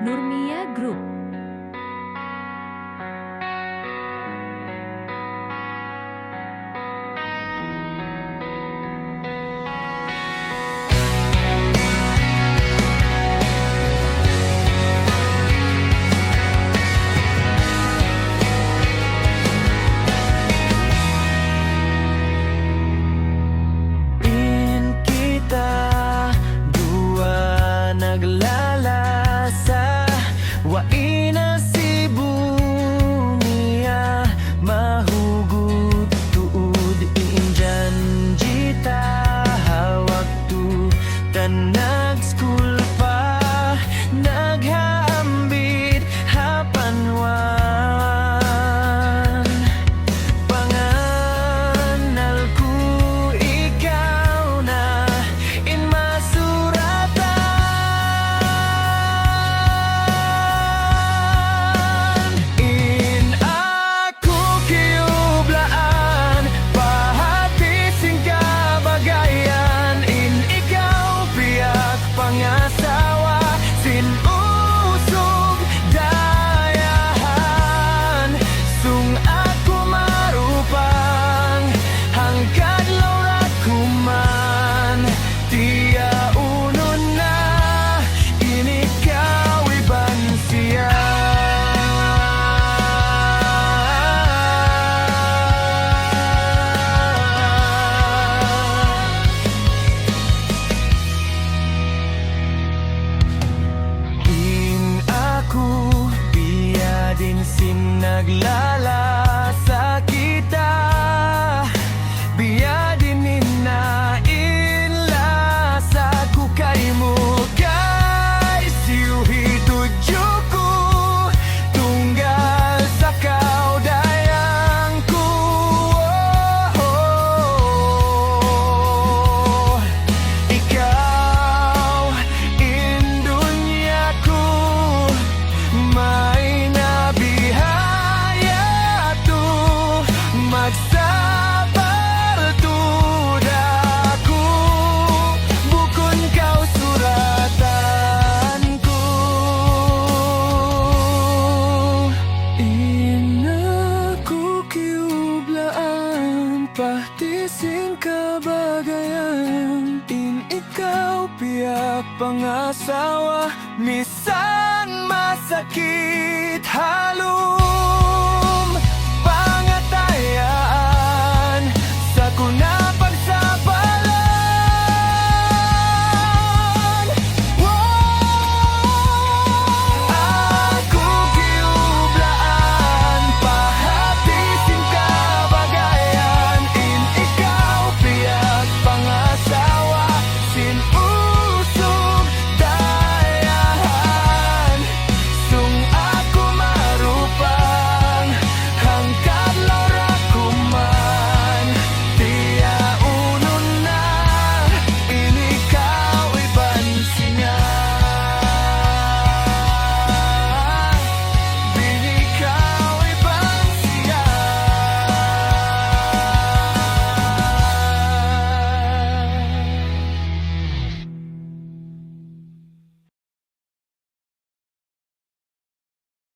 Nurmia Group. Naglalasa waina si bunia mahugot tuod injanjita waktu tanag school pa naghambit hapanwan panganal ko ikaw na in pangasawa sinusog dayahan sung ako marupang hangkad laurat kuman tiya unon na inikaw iban siya. Din sinaglalasa kita biya din na inlasa ko kay mo kay siuhito juko tunggal sa kaudayang ko ikaw indunya ko magsabar tudaku bukon kau suratanku inaku kiublaan pahtising kabagayan in ikaw piyak pangasawa misan masakit halus.